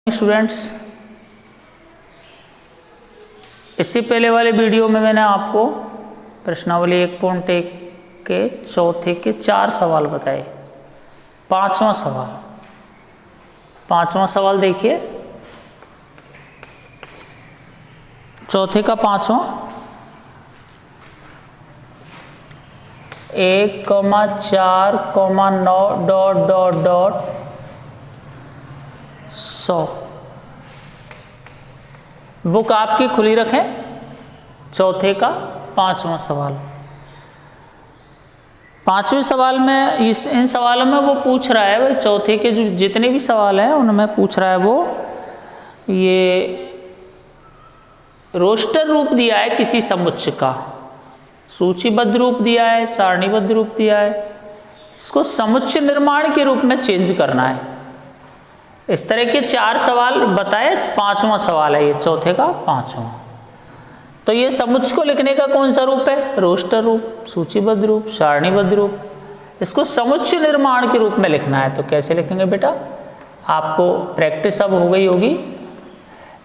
Students, इससे पहले वाले वीडियो में मैंने आपको प्रश्नावली 1.1 के चौथे के 4 सवाल बताए। पांचवा सवाल देखिए, चौथे का पांचवा। 1,4,9 ... 100। बुक आपकी खुली रखें। चौथे का पांचवा सवाल। पांचवें सवाल में इन सवालों में वो पूछ रहा है, चौथे के जो जितने भी सवाल हैं उनमें पूछ रहा है वो ये रोस्टर रूप दिया है किसी समुच्चय का, सूचीबद्ध रूप दिया है, सारणीबद्ध रूप दिया है, इसको समुच्चय निर्माण के रूप में चेंज करना है। इस तरह के 4 सवाल बताए। पांचवा सवाल है ये, चौथे का पांचवा। तो ये समुच्चय को लिखने का कौन सा रूप है? रोस्टर रूप, सूचीबद्ध रूप, सारणीबद्ध रूप। इसको समुच्चय निर्माण के रूप में लिखना है। तो कैसे लिखेंगे बेटा? आपको प्रैक्टिस अब हो गई होगी।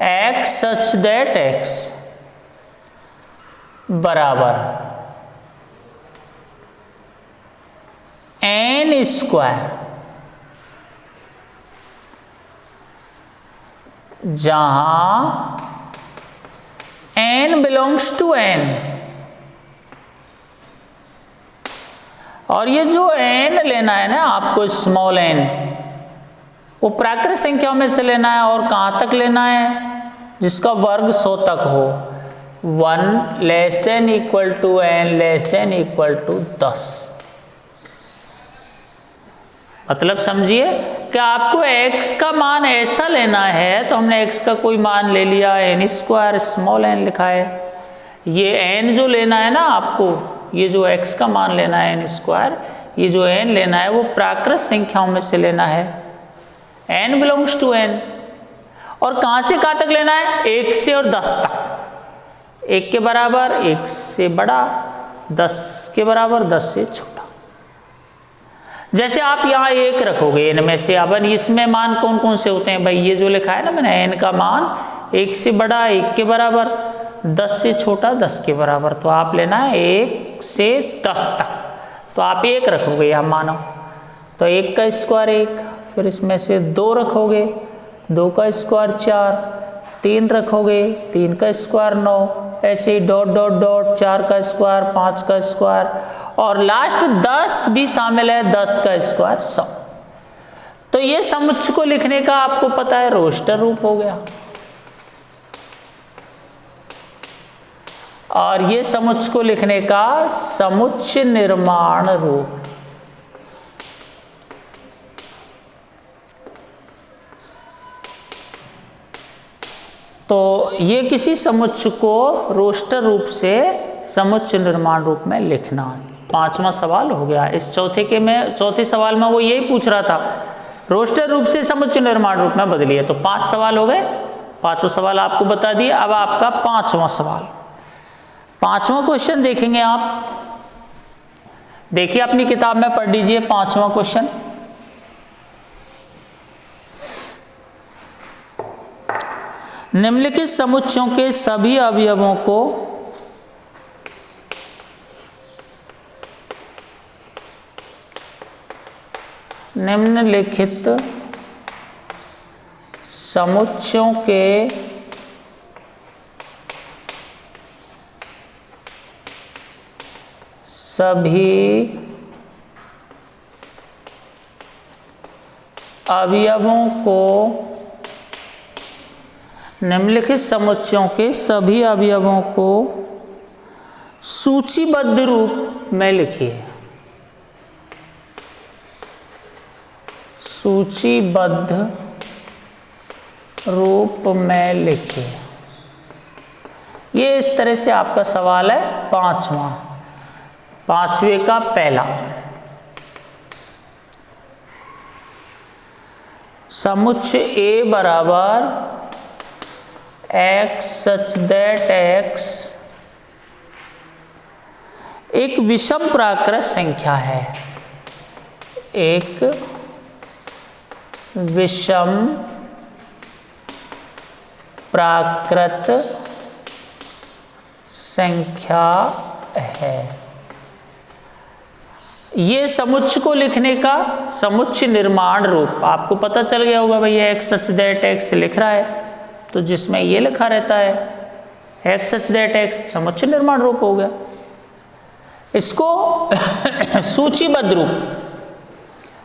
x सच दैट x बराबर n स्क्वायर, जहां n बिलोंग्स टू n, और ये जो n लेना है ना आपको, स्मॉल n, वो प्राकृत संख्याओं में से लेना है। और कहां तक लेना है? जिसका वर्ग 100 तक हो। 1 < n < 10। मतलब समझिए कि आपको x का मान ऐसा लेना है, तो हमने x का कोई मान ले लिया, n स्क्वायर, स्मॉल n लिखा है। ये n जो लेना है ना आपको, ये जो x का मान लेना है n स्क्वायर, ये जो n लेना है वो प्राकृत संख्याओं में से लेना है। n belongs to n। और कहां से कहां तक लेना है? 1 से और 10 तक। 1 के बराबर, 1 से बड़ा, 10 के बराबर, 10 से छोटा। जैसे आप यहाँ 1 रखोगे इनमें से, अब इसमें मान कौन कौन से होते हैं भाई? ये जो लिखा है ना मैंने, n का मान 1 से बड़ा, 1 के बराबर, 10 से छोटा, 10 के बराबर। तो आप लेना है 1 से 10 तक। तो आप 1 रखोगे यहाँ मानो, तो 1 का स्क्वायर 1, फिर इसमें से 2 रखोगे, 2 का स्क्वायर 4, 3 रखोगे, 3 का स्क्वायर 9, ऐसे ही डॉट डॉट डॉट, 4 का स्क्वायर, 5 का स्क्वायर, और लास्ट 10 भी शामिल है, 10 का स्क्वायर 100। तो ये समुच्चय को लिखने का आपको पता है रोस्टर रूप हो गया। और ये समुच्चय को लिखने का समुच्चय निर्माण रूप। तो ये किसी समुच्चय को रोस्टर रूप से समुच्चय निर्माण रूप में लिखना। पांचवा सवाल हो गया। इस चौथे सवाल में वो यही पूछ रहा था, रोस्टर रूप से समुच्चय निर्माण रूप में बदलिए। तो 5 सवाल हो गए, 5 सवाल आपको बता दिए। अब आपका 5वां सवाल, 5वां क्वेश्चन देखेंगे आप। देखिए अपनी किताब में पढ़ लीजिए 5वां क्वेश्चन। निम्नलिखित समुच्चयों के सभी अवयवों को निम्नलिखित समुच्चयों के सभी अवयवों को, निम्नलिखित समुच्चयों के सभी अवयवों को सूचीबद्ध रूप में लिखिए। सूचीबद्ध रूप में लिखिए। ये इस तरह से आपका सवाल है 5वें का पहला। समुच्चय A बराबर x सच दैट x एक विषम प्राकृत संख्या है। एक विषम प्राकृत संख्या है। ये समुच्चय को लिखने का समुच्चय निर्माण रूप आपको पता चल गया होगा भाई, एक्स सच दैट एक्स लिख रहा है तो जिसमें ये लिखा रहता है एक्स सच दैट एक्स, समुच्चय निर्माण रूप हो गया। इसको सूचीबद्ध रूप,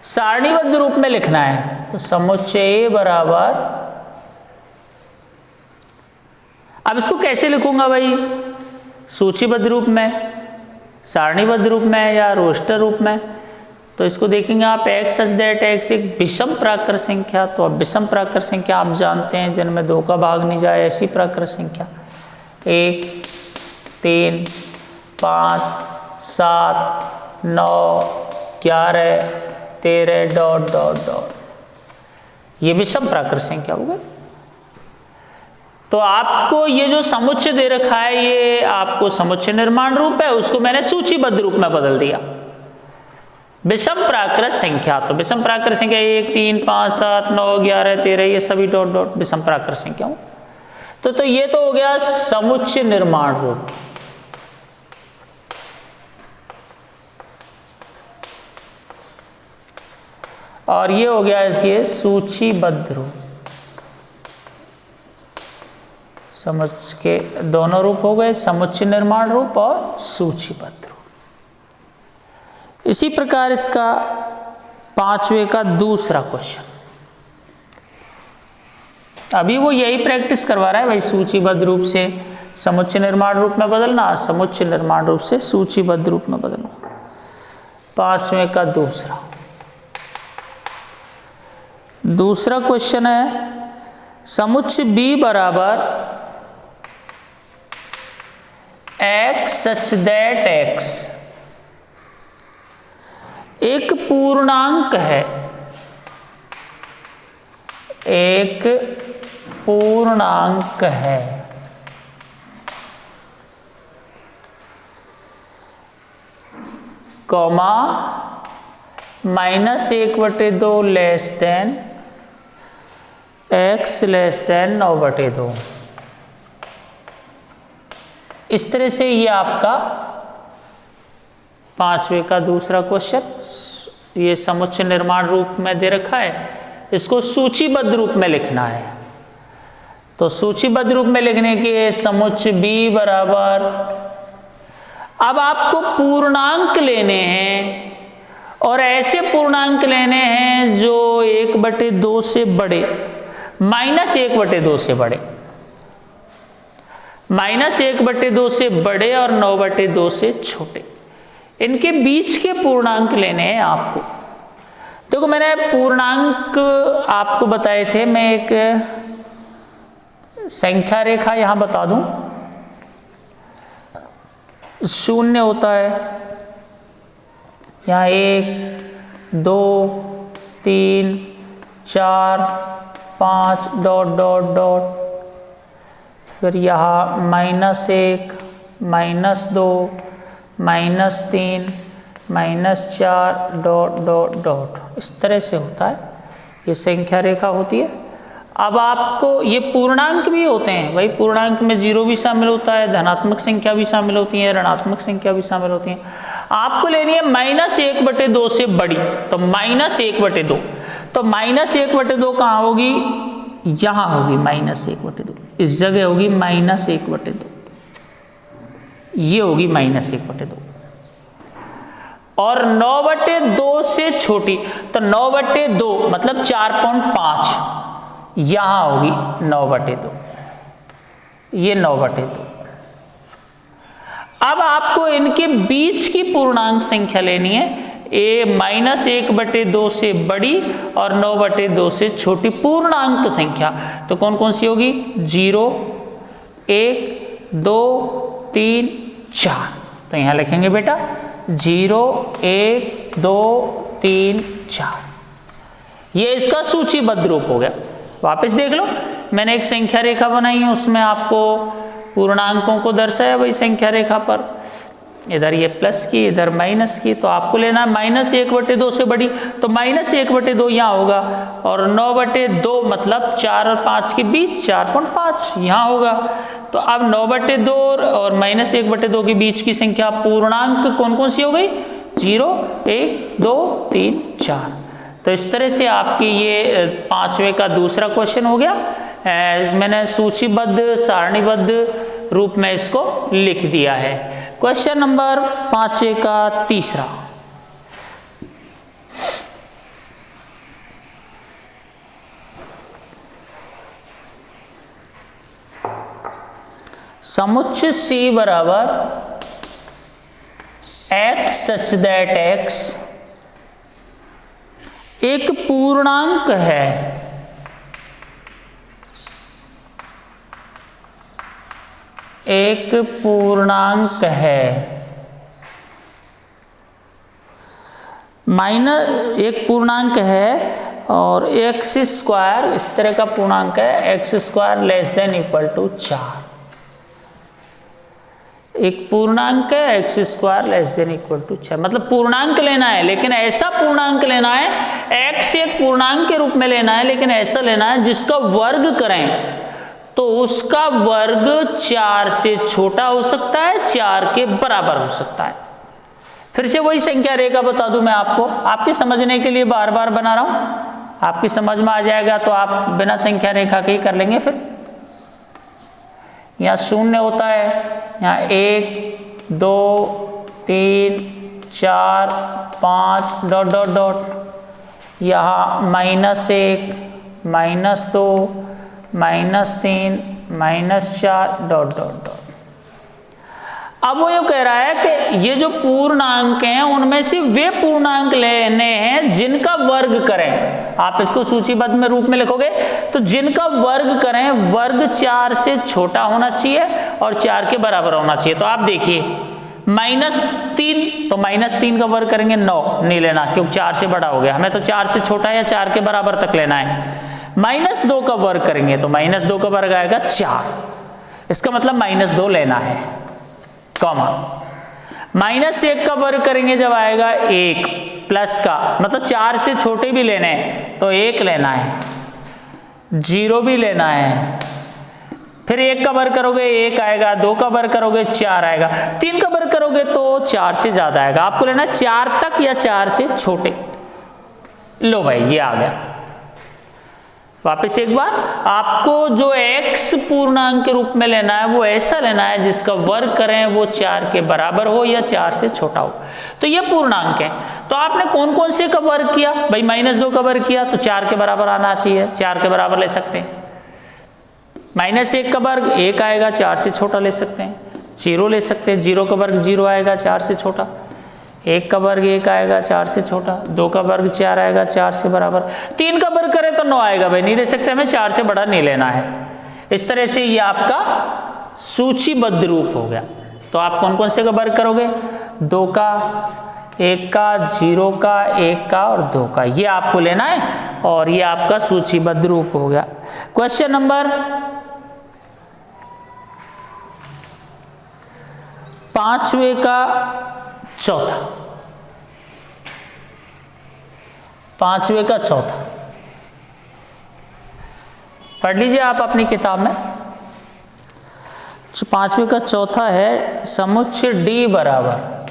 सारणीबद्ध रूप में लिखना है तो समुच्चय ए बराबर, अब इसको कैसे लिखूंगा भाई, सूचीबद्ध रूप में, सारणीबद्ध रूप में या रोस्टर रूप में। तो इसको देखेंगे आप, एक्स सच दैट एक्स एक विषम प्राकृत संख्या, तो अब विषम प्राकृत संख्या आप जानते हैं जिनमें 2 का भाग नहीं जाए, ऐसी प्राकृत संख्या 1, 3, 5, 7, 9, 11, 13 डॉट डॉट डॉट, ये विषम प्राकृत संख्या हो गई। तो आपको ये जो समुच्चय दे रखा है ये आपको समुच्चय निर्माण रूप है, उसको मैंने सूचीबद्ध रूप में बदल दिया। विषम प्राकृत संख्या, तो विषम प्राकृत संख्या 1, 3, 5, 7, 9, 11, 13 ये सभी डॉट डॉट विषम प्राकृत संख्या। तो ये तो हो गया समुच्चय निर्माण रूप। और ये हो गया ये सूचीबद्ध रूप। समझ के दोनों रूप हो गए, समुच्चय निर्माण रूप और सूचीबद्ध रूप। इसी प्रकार इसका 5वें का दूसरा क्वेश्चन, अभी वो यही प्रैक्टिस करवा रहा है भाई, सूचीबद्ध रूप से समुच्चय निर्माण रूप में बदलना, समुच्चय निर्माण रूप से सूचीबद्ध रूप में बदलना। 5वें का दूसरा क्वेश्चन है, समुच्चय बी बराबर एक्स सच दैट एक्स एक पूर्णांक है, एक पूर्णांक है, comma -1/2 less than x less than 9/2। इस तरह से ये आपका 5वें का दूसरा क्वेश्चन, ये समुच्चय निर्माण रूप में दे रखा है, इसको सूचीबद्ध रूप में लिखना है। तो सूचीबद्ध रूप में लिखने के समुच्चय b बराबर, अब आपको पूर्णांक लेने हैं और ऐसे पूर्णांक लेने हैं जो 1/2 से बड़े, -1/2 से बड़े, -1/2 से बड़े और 9/2 से छोटे, इनके बीच के पूर्णांक लेने हैं आपको। देखो मैंने पूर्णांक आपको बताए थे, मैं एक संख्या रेखा यहां बता दूं, 0 होता है यहाँ, 1, 2, 3, 4, 5 डॉट डॉट डॉट, फिर यहाँ -1, -2, -3, -4 डॉट डॉट डॉट, इस तरह से होता है, ये संख्या रेखा होती है। अब आपको ये पूर्णांक भी होते हैं भाई, पूर्णांक में 0 भी शामिल होता है, धनात्मक संख्या भी शामिल होती है, ऋणात्मक संख्या भी शामिल होती है। आपको लेनी है -1/2 से बड़ी, तो -1/2, तो -1/2 कहाँ होगी, यहाँ होगी -1/2, इस जगह होगी -1/2, ये होगी -1/2। और 9/2 से छोटी, तो 9/2 मतलब 4.5, यहां होगी 9/2, ये 9/2। अब आपको इनके बीच की पूर्णांक संख्या लेनी है, -1/2 से बड़ी और 9/2 से छोटी पूर्णांक संख्या। तो कौन कौन सी होगी, 0, 1, 2, 3, 4। तो यहां लिखेंगे बेटा 0, 1, 2, 3, 4, ये इसका सूचीबद्ध रूप हो गया। वापस देख लो, मैंने एक संख्या रेखा बनाई है, उसमें आपको पूर्णांकों को दर्शाया वही संख्या रेखा पर, इधर ये प्लस की, इधर माइनस की, तो आपको लेना है -1/2 से बड़ी, तो -1/2 यहाँ होगा, और 9/2 मतलब 4 और 5 के बीच 4.5 यहाँ होगा। तो अब 9/2 और -1/2 के बीच की संख्या पूर्णांक कौन कौन सी हो गई? 0, 1, 2, 3, 4। तो इस तरह से आपकी ये 5वें का दूसरा क्वेश्चन हो गया। मैंने सूचीबद्ध सारणीबद्ध रूप में इसको लिख दिया है। क्वेश्चन नंबर 5 का तीसरा, समुच्चय C बराबर x सच दैट x एक पूर्णांक है, एक पूर्णांक है, एक पूर्णांक है और x² इस तरह का पूर्णांक है, x² less than equal to 4। एक पूर्णांक है, x² less than equal to 4, मतलब पूर्णांक लेना है, लेकिन ऐसा पूर्णांक लेना है, x एक पूर्णांक के रूप में लेना है, लेकिन ऐसा लेना है जिसका वर्ग करें तो उसका वर्ग 4 से छोटा हो सकता है, 4 के बराबर हो सकता है। फिर से वही संख्या रेखा बता दूं मैं आपको, आपके समझने के लिए बार बार बना रहा हूं, आपकी समझ में आ जाएगा तो आप बिना संख्या रेखा के ही कर लेंगे। फिर यहाँ 0 होता है, यहाँ 1, 2, 3, 4, 5 डॉट डॉट डॉट, यहाँ -1, -2, -3, -4 डॉट डॉट डॉट। अब वो ये कह रहा है कि ये जो पूर्णांक हैं उनमें से वे पूर्णांक लेने हैं जिनका वर्ग करें। आप इसको सूचीबद्ध में रूप में लिखोगे तो जिनका वर्ग करें, वर्ग 4 से छोटा होना चाहिए और 4 के बराबर होना चाहिए। तो आप देखिए -3, तो -3 का वर्ग करेंगे 9, नहीं लेना क्योंकि 4 से बड़ा हो गया, हमें तो 4 से छोटा या 4 के बराबर तक लेना है। -2 का वर्ग करेंगे तो -2 का वर्ग आएगा 4, इसका मतलब -2 लेना है, कॉमा। -1 का वर्ग करेंगे जब आएगा 1 प्लस का, मतलब 4 से छोटे भी लेने हैं तो 1 लेना है, 0 भी लेना है। फिर 1 का वर्ग करोगे 1 आएगा, 2 का वर्ग करोगे 4 आएगा, 3 का वर्ग करोगे तो 4 से ज्यादा आएगा। आपको लेना है 4 तक या 4 से छोटे। लो भाई ये आ गया। वापस एक बार, आपको जो x पूर्णांक के रूप में लेना है वो ऐसा लेना है जिसका वर्ग करें वो 4 के बराबर हो या 4 से छोटा हो। तो ये पूर्णांक है, तो आपने कौन कौन से का वर्ग किया भाई? -2 का वर्ग किया तो 4 के बराबर आना चाहिए, 4 के बराबर ले सकते हैं। -1 का वर्ग 1 आएगा, 4 से छोटा ले सकते हैं। 0 ले सकते हैं, 0 का वर्ग 0 आएगा, 4 से छोटा। 1 का वर्ग 1 आएगा, 4 से छोटा। 2 का वर्ग 4 आएगा, 4 से बराबर। 3 का वर्ग करें तो 9 आएगा, भाई नहीं ले सकते, हमें 4 से बड़ा नहीं लेना है। इस तरह से ये आपका सूचीबद्ध रूप हो गया। तो आप कौन कौन से का वर्ग करोगे? 2 का, 1 का, 0 का, 1 का और 2 का, ये आपको लेना है और ये आपका सूचीबद्ध रूप हो गया। क्वेश्चन नंबर 5वें का चौथा, 5वें का चौथा पढ़ लीजिए आप अपनी किताब में। 5वें का चौथा है समुच्चय D बराबर,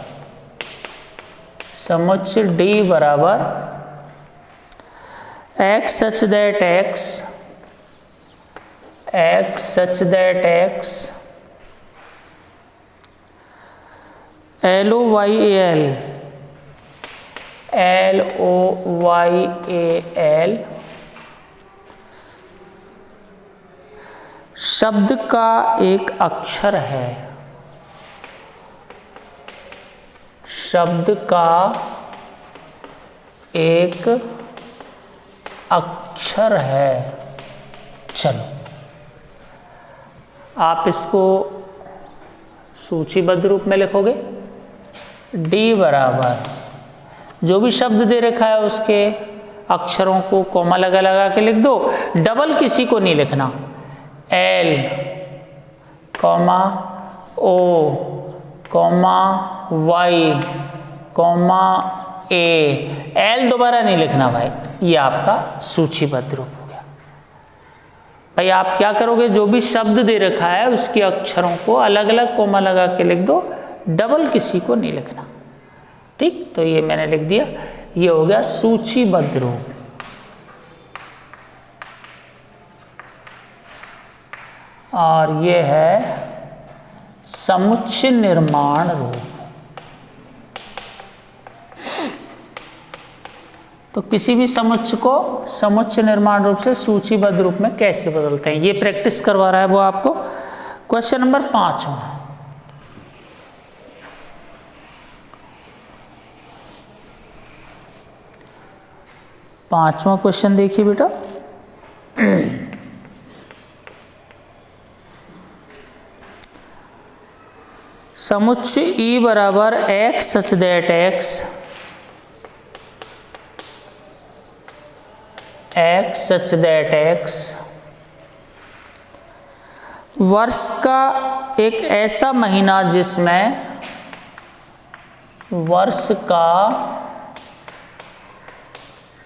समुच्चय D बराबर x such that x, x such that x LOYAL, LOYAL शब्द का एक अक्षर है, शब्द का एक अक्षर है। चलो आप इसको सूचीबद्ध रूप में लिखोगे। D बराबर जो भी शब्द दे रखा है उसके अक्षरों को कॉमा लगा लगा के लिख दो, डबल किसी को नहीं लिखना। L, O, वाई कॉमा ए, एल दोबारा नहीं लिखना भाई, ये आपका सूचीबद्ध रूप हो गया। भाई आप क्या करोगे, जो भी शब्द दे रखा है उसके अक्षरों को अलग अलग कोमा लगा के लिख दो, डबल किसी को नहीं लिखना, ठीक। तो ये मैंने लिख दिया, ये हो गया सूचीबद्ध रूप। और ये है समुच्चय निर्माण रूप। तो किसी भी समुच्चय को समुच्चय निर्माण रूप से सूचीबद्ध रूप में कैसे बदलते हैं, ये प्रैक्टिस करवा रहा है वो आपको। क्वेश्चन नंबर 5 पांचवा क्वेश्चन देखिए बेटा। समुच्चय E बराबर x such that x such that x वर्ष का एक ऐसा महीना जिसमें वर्ष का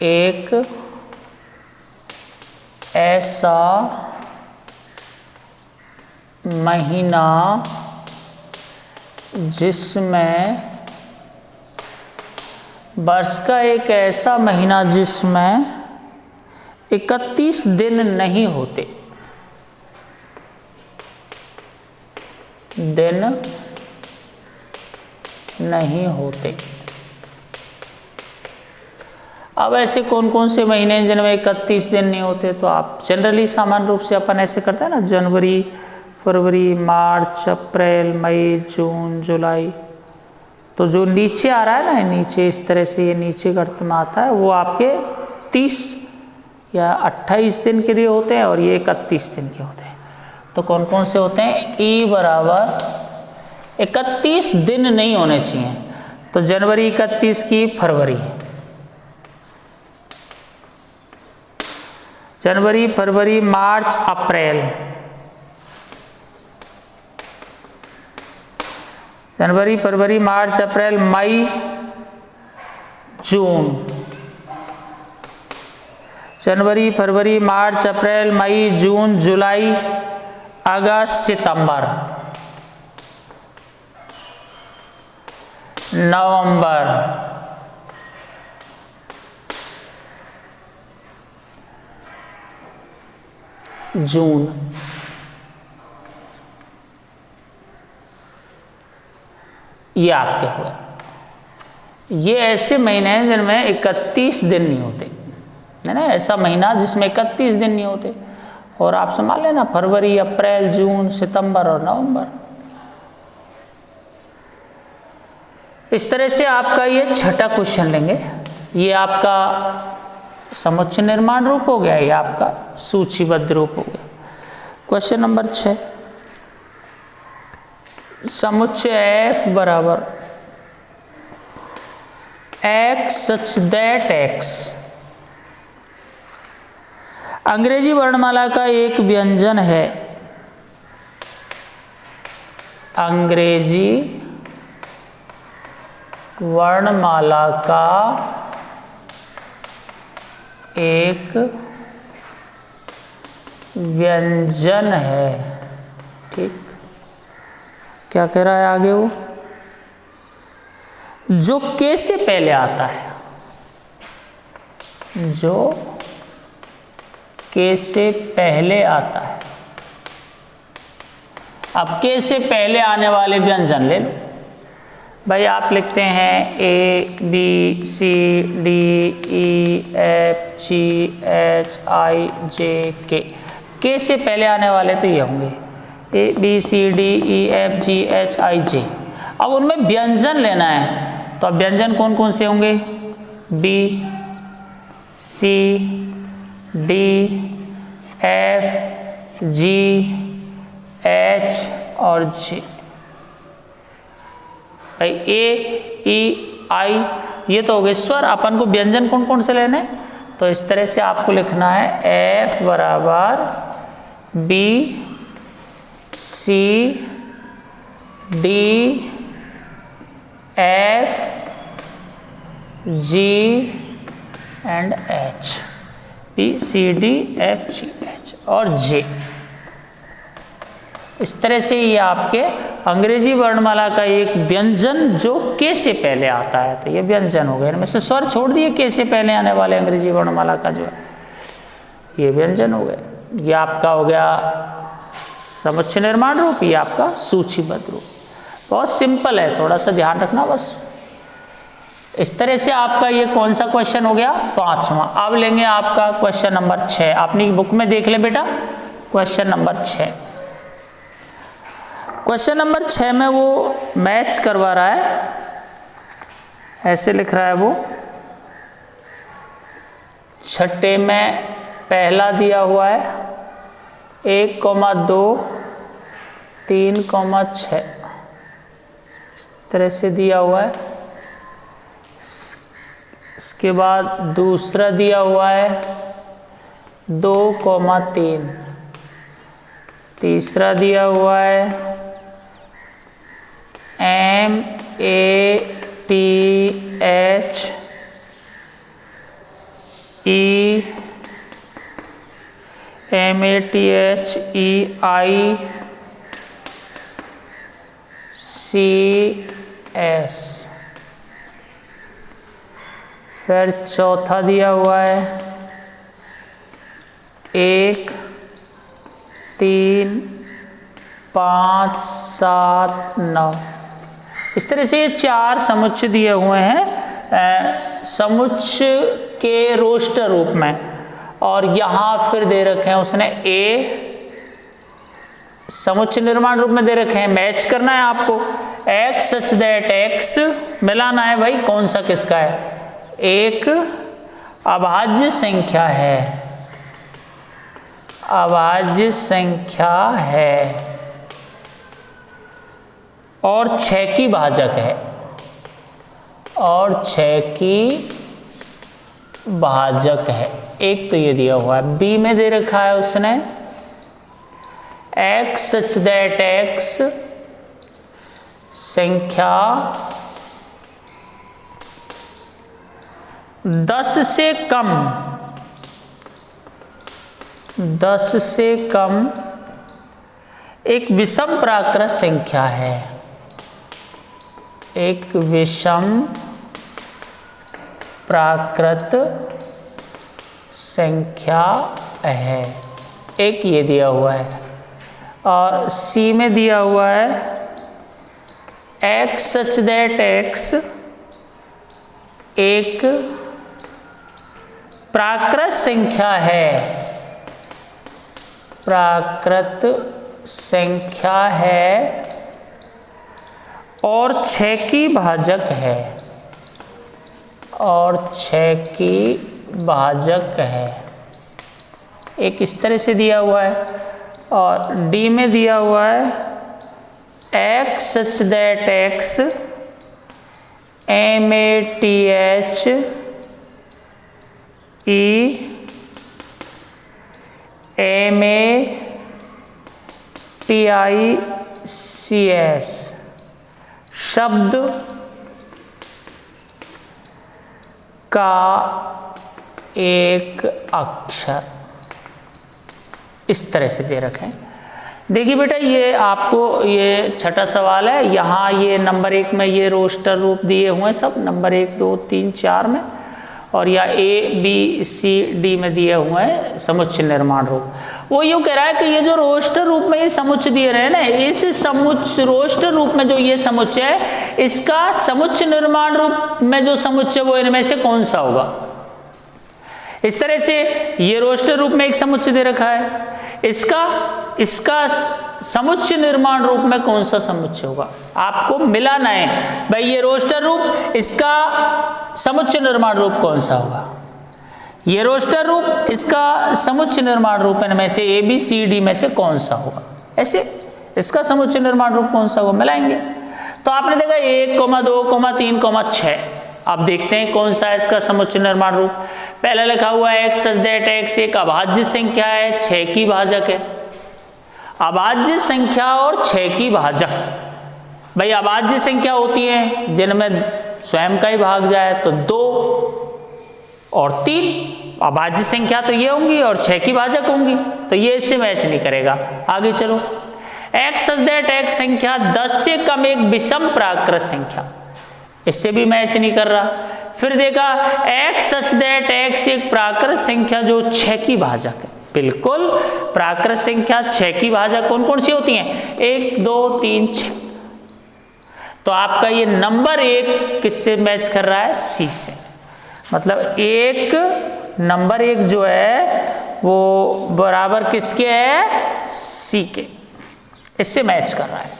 एक ऐसा महीना जिसमें वर्ष का एक ऐसा महीना जिसमें 31 दिन नहीं होते, दिन नहीं होते। अब ऐसे कौन कौन से महीने हैं जिनमें 31 दिन नहीं होते, तो आप जनरली सामान्य रूप से अपन ऐसे करते हैं ना, जनवरी, फरवरी, मार्च, अप्रैल, मई, जून, जुलाई। तो जो नीचे आ रहा है ना, नीचे इस तरह से ये नीचे का अर्थ में आता है, वो आपके 30 या 28 दिन के लिए होते हैं और ये 31 दिन के होते हैं। तो कौन कौन से होते हैं, ई बराबर 31 दिन नहीं होने चाहिए, तो जनवरी 31 की फरवरी, जनवरी, फरवरी, मार्च, अप्रैल, जनवरी, फरवरी, मार्च, अप्रैल, मई, जून, जनवरी, फरवरी, मार्च, अप्रैल, मई, जून, जुलाई, अगस्त, सितंबर, नवंबर, जून। ये आपके हुए। ये ऐसे महीने हैं जिनमें 31 दिन नहीं होते, है ना, ऐसा महीना जिसमें 31 दिन नहीं होते। और आप संभाल लेना, फरवरी, अप्रैल, जून, सितंबर और नवंबर। इस तरह से आपका ये छठा क्वेश्चन लेंगे। ये आपका समुच्चय निर्माण रूप हो गया, ये आपका सूचीबद्ध रूप हो गया। क्वेश्चन नंबर 6, समुच्चय F बराबर x सच दैट x अंग्रेजी वर्णमाला का एक व्यंजन है। अंग्रेजी वर्णमाला का एक व्यंजन है, ठीक। क्या कह रहा है आगे वो, जो के से पहले आता है, जो के से पहले आता है। अब के से पहले आने वाले व्यंजन ले लो भाई। आप लिखते हैं A B C D E F G H I J K. K से पहले आने वाले तो ये होंगे A B C D E F G H I J. अब उनमें व्यंजन लेना है, तो अब व्यंजन कौन कौन से होंगे, B C D F G H और जे। भाई ए ई आई ये तो हो गए स्वर। अपन को व्यंजन कौन कौन से लेने, तो इस तरह से आपको लिखना है एफ बराबर B C D F G and H, B C D F G H और J। इस तरह से ये आपके अंग्रेजी वर्णमाला का एक व्यंजन जो के से पहले आता है, तो ये व्यंजन हो गए। इनमें से स्वर छोड़ दिए, के से पहले आने वाले अंग्रेजी वर्णमाला का जो है ये व्यंजन हो गए। ये आपका हो गया समुच्चय निर्माण रूप, ये आपका सूचीबद्ध रूप। बहुत सिंपल है, थोड़ा सा ध्यान रखना बस। इस तरह से आपका ये कौन सा क्वेश्चन हो गया, 5वां। अब लेंगे आपका क्वेश्चन नंबर 6। अपनी बुक में देख ले बेटा, क्वेश्चन नंबर 6। क्वेश्चन नंबर 6 में वो मैच करवा रहा है, ऐसे लिख रहा है वो। छठे में पहला दिया हुआ है 1,2 3,6 इस तरह से दिया हुआ है। इसके बाद दूसरा दिया हुआ है 2,3, तीसरा दिया हुआ है MATHEICS। फिर चौथा दिया हुआ है 1 3 5 7 9। इस तरह से ये 4 समुच्चय दिए हुए हैं समुच्चय के रोस्टर रूप में, और यहाँ फिर दे रखे हैं उसने ए समुच्चय निर्माण रूप में दे रखे हैं। मैच करना है आपको, x सच दैट x मिलाना है भाई, कौन सा किसका है। एक अभाज्य संख्या है, अभाज्य संख्या है और 6 की भाजक है, और 6 की भाजक है। एक तो ये दिया हुआ है। बी में दे रखा है उसने x सच दैट x संख्या 10 से कम, 10 से कम एक विषम प्राकृत संख्या है, एक विषम प्राकृत संख्या है। एक ये दिया हुआ है। और सी में दिया हुआ है x सच दैट x एक प्राकृत संख्या है, प्राकृत संख्या है और 6 की भाजक है, और 6 की भाजक है। एक इस तरह से दिया हुआ है। और डी में दिया हुआ है x such that x MATHEMATICS शब्द का एक अक्षर, इस तरह से दे रखे हैं। देखिए बेटा, ये आपको ये छठा सवाल है। यहाँ ये नंबर 1 में ये रोस्टर रूप दिए हुए हैं सब, नंबर 1 2 3 4 में, और या A B C D में दिए हुए हैं समुच्चय निर्माण रूप। वो यूँ कह रहा है कि ये जो रोस्टर रूप में ये समुच्चय दिए रहे हैं ना, इस समुच्चय रोस्टर रूप में जो ये समुच्चय है, इसका समुच्चय निर्माण रूप में जो समुच्चय वो इनमें से कौन सा होगा। इस तरह से ये रोस्टर रूप में एक समुच्चय दे रखा है, इसका समुच्चय निर्माण रूप में कौन सा समुच्चय होगा, आपको मिलाना है भाई। ये रोस्टर रूप, इसका समुच्चय निर्माण रूप कौन सा होगा। ये रोस्टर रूप, इसका समुच्चय निर्माण रूप इनमें से A B C D में से कौन सा होगा। ऐसे इसका समुच्चय निर्माण रूप कौन सा होगा, मिलाएंगे। तो आपने देखा 1, 2, 3, 6। अब देखते हैं कौन सा है इसका समुच्चय निर्माण रूप। पहले लिखा हुआ है x सच दैट x एक अभाज्य संख्या है, 6 की भाजक है। अभाज्य संख्या और 6 की भाजक, भाई अभाज्य संख्या होती है जिनमें स्वयं का ही भाग जाए, तो 2 और 3 अभाज्य संख्या तो ये होंगी और 6 की भाजक होंगी, तो ये इससे मैच नहीं करेगा। आगे चलो, x सच दैट x संख्या 10 से कम एक विषम प्राकृत संख्या, इससे भी मैच नहीं कर रहा। फिर देखा x सच दैट x एक प्राकृत संख्या जो 6 की भाजक है, बिल्कुल प्राकृत संख्या 6 की भाजक कौन कौन सी होती हैं, 1 2 3 6। तो आपका ये नंबर 1 किससे मैच कर रहा है, C से। मतलब नंबर 1 जो है वो बराबर किसके है, C के, इससे मैच कर रहा है।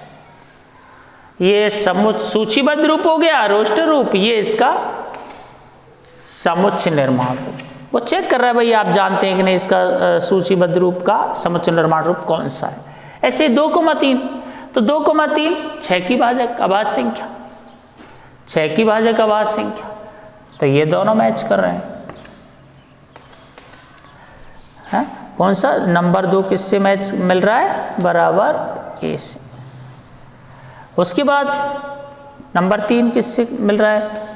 ये सूचीबद्ध रूप हो गया, रोस्टर रूप, ये इसका समुच्चय निर्माण रूप। वो चेक कर रहा है भाई आप जानते हैं कि नहीं इसका सूचीबद्ध रूप का समुच्चय निर्माण रूप कौन सा है। ऐसे 2,3, तो 2,3 6 की भाजक अभाज्य संख्या, 6 की भाजक अभाज्य संख्या, तो ये दोनों मैच कर रहे हैं। कौन सा नंबर 2 किससे मैच मिल रहा है, बराबर A से। उसके बाद नंबर 3 किससे मिल रहा है,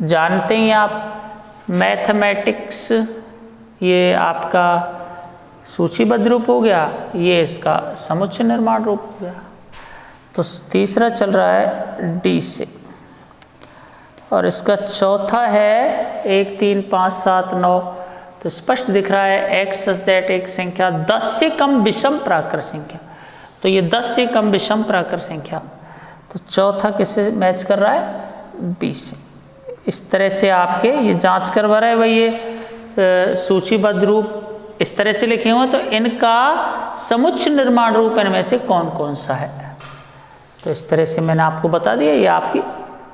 जानते हैं आप मैथमेटिक्स, ये आपका सूचीबद्ध रूप हो गया, ये इसका समुच्चय निर्माण रूप हो गया। तो तीसरा चल रहा है D से, और इसका चौथा है 1 3 5 7 9। तो स्पष्ट दिख रहा है x सच दैट एक संख्या 10 से कम विषम प्राकृत संख्या, तो ये 10 से कम विषम प्राकृत संख्या, तो चौथा किससे मैच कर रहा है, B से। इस तरह से आपके ये जांच करवा रहा है भाई, ये सूचीबद्ध रूप इस तरह से लिखे हुए तो इनका समुच्चय निर्माण रूप इनमें से कौन कौन सा है। तो इस तरह से मैंने आपको बता दिया, ये आपकी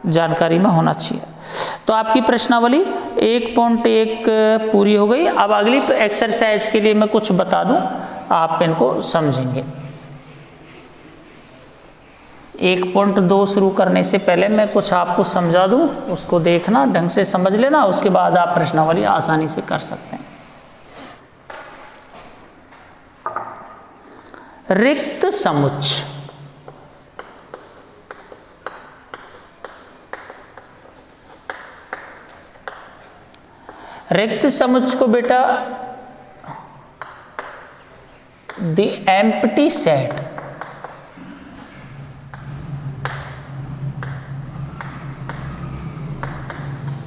जानकारी में होना चाहिए। तो आपकी प्रश्नावली 1.1 पूरी हो गई। अब अगली एक्सरसाइज के लिए मैं कुछ बता दूं, आप इनको समझेंगे। 1.2 शुरू करने से पहले मैं कुछ आपको समझा दूं, उसको देखना, ढंग से समझ लेना, उसके बाद आप प्रश्नावली आसानी से कर सकते हैं। रिक्त समुच्चय, रिक्त समुच्चय को बेटा द एम्प्टी सेट,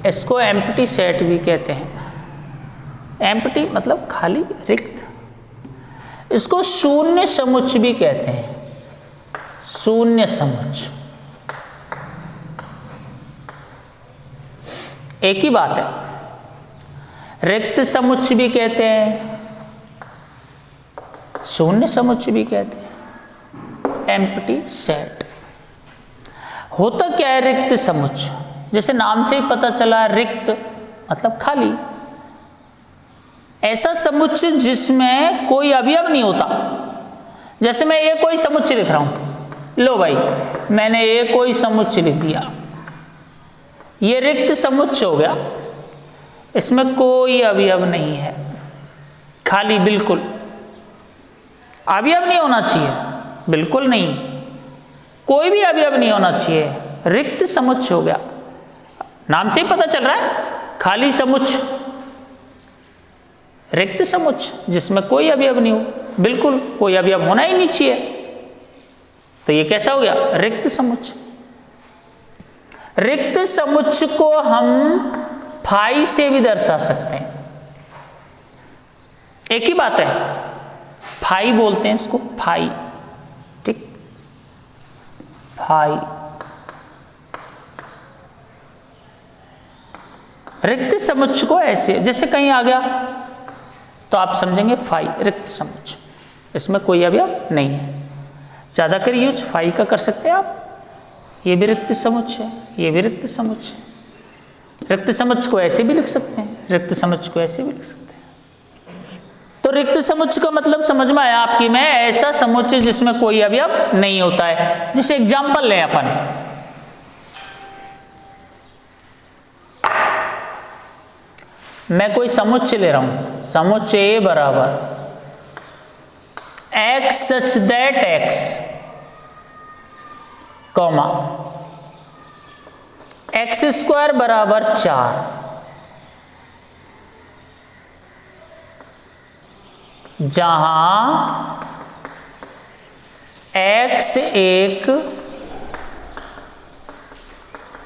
इसको एम्प्टी सेट भी कहते हैं। एम्प्टी मतलब खाली, रिक्त। इसको शून्य समुच्चय भी कहते हैं, शून्य समुच्चय, एक ही बात है। रिक्त समुच्चय भी कहते हैं, शून्य समुच्चय भी कहते हैं, एम्प्टी सेट। होता क्या है रिक्त समुच्चय, जैसे नाम से ही पता चला, रिक्त मतलब खाली। ऐसा समुच्चय जिसमें कोई अवयव नहीं होता। जैसे मैं ये कोई समुच्चय लिख रहा हूं, लो भाई मैंने ये कोई समुच्चय लिख दिया, ये रिक्त समुच्चय हो गया, इसमें कोई अवयव नहीं है, खाली, बिल्कुल। अवयव नहीं होना चाहिए, बिल्कुल नहीं, कोई भी अवयव नहीं होना चाहिए, रिक्त समुच्चय हो गया। नाम से ही पता चल रहा है, खाली समुच्चय, रिक्त समुच्चय जिसमें कोई अवयव नहीं हो, बिल्कुल कोई अवयव होना ही नहीं चाहिए, तो ये कैसा हो गया, रिक्त समुच्चय। रिक्त समुच्चय को हम फाई से भी दर्शा सकते हैं, एक ही बात है, फाई बोलते हैं इसको, फाई, ठीक, फाई। रिक्त समुच्चय को ऐसे, जैसे कहीं आ गया तो आप समझेंगे फाई, रिक्त समुच्चय, इसमें कोई अवयव नहीं है। ज्यादा कर यूज फाई का कर सकते हैं आप, ये भी रिक्त समुच्चय है, ये भी रिक्त समुच्चय है। रिक्त समुच्चय को ऐसे भी लिख सकते हैं, रिक्त समुच्चय को ऐसे भी लिख सकते हैं। तो रिक्त समुच्चय का मतलब समझ में आया आपकी में, ऐसा समुच्चय जिसमें कोई अवयव नहीं होता है। जैसे एग्जाम्पल लें अपन, मैं कोई समुच्चय ले रहा हूं, समुच्चय A बराबर x such that x, comma x square बराबर 4, जहां x एक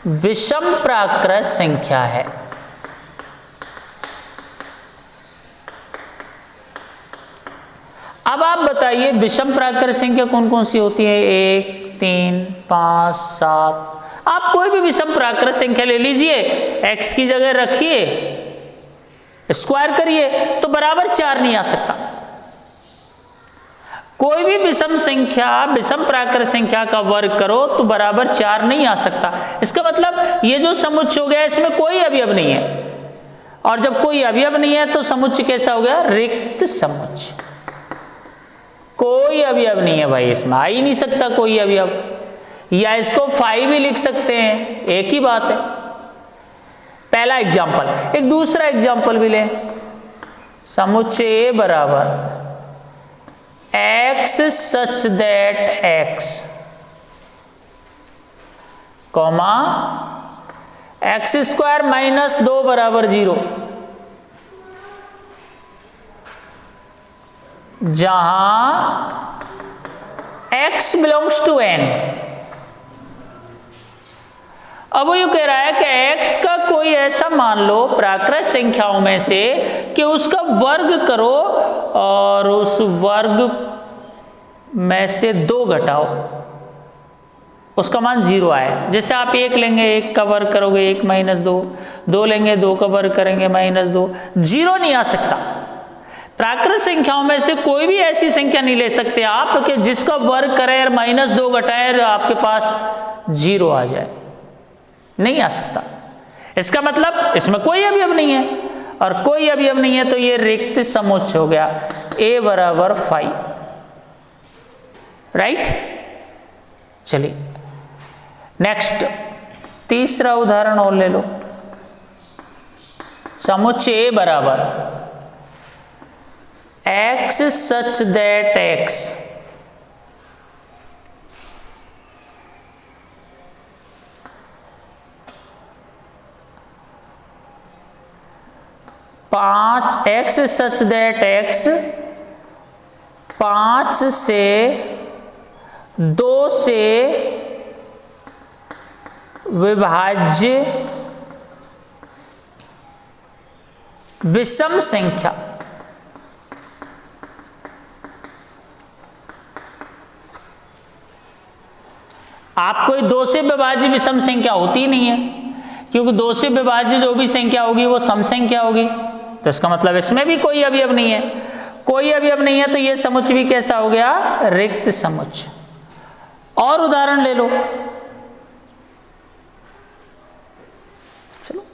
विषम प्राकृत संख्या है। अब आप बताइए विषम प्राकृत संख्या कौन कौन सी होती है? 1, 3, 5, 7। आप कोई भी विषम प्राकृत संख्या ले लीजिए, x की जगह रखिए, स्क्वायर करिए तो बराबर 4 नहीं आ सकता। कोई भी विषम संख्या, विषम प्राकृत संख्या का वर्ग करो तो बराबर 4 नहीं आ सकता। इसका मतलब ये जो समुच्चय हो गया इसमें कोई अवयव नहीं है, और जब कोई अवयव नहीं है तो समुच्चय कैसा हो गया? रिक्त समुच्चय। कोई अवयव नहीं है भाई, इसमें आ ही नहीं सकता कोई अवयव, या इसको 5 भी लिख सकते हैं, एक ही बात है। पहला एग्जाम्पल। एक दूसरा एग्जाम्पल भी लें। समुच्चय A बराबर x such that x, comma x square minus 2 बराबर 0, जहां x बिलोंग्स टू n। अब वो ये कह रहा है कि x का कोई ऐसा मान लो प्राकृत संख्याओं में से कि उसका वर्ग करो और उस वर्ग में से 2 घटाओ, उसका मान 0 आए। जैसे आप 1 लेंगे, 1 का वर्ग करोगे 1 माइनस 2, 2 लेंगे 2 का वर्ग करेंगे -2, 0 नहीं आ सकता। प्राकृत संख्याओं में से कोई भी ऐसी संख्या नहीं ले सकते आप कि जिसका वर्ग करें और -2 घटाए और आपके पास 0 आ जाए, नहीं आ सकता। इसका मतलब इसमें कोई अवयव नहीं है, और कोई अवयव नहीं है तो ये रिक्त समुच्चय हो गया। a बराबर 5, राइट। चलिए नेक्स्ट, तीसरा उदाहरण और ले लो। समुच्चय A बराबर x such that x, x such that x 5 से 2 से विभाज्य विषम संख्या। आप कोई 2 से विभाज्य विषम संख्या होती ही नहीं है, क्योंकि 2 से विभाज्य जो भी संख्या होगी वो सम संख्या होगी। तो इसका मतलब इसमें भी कोई अवयव नहीं है। कोई अवयव नहीं है तो ये समुच्चय भी कैसा हो गया? रिक्त समुच्चय। और उदाहरण ले लो, चलो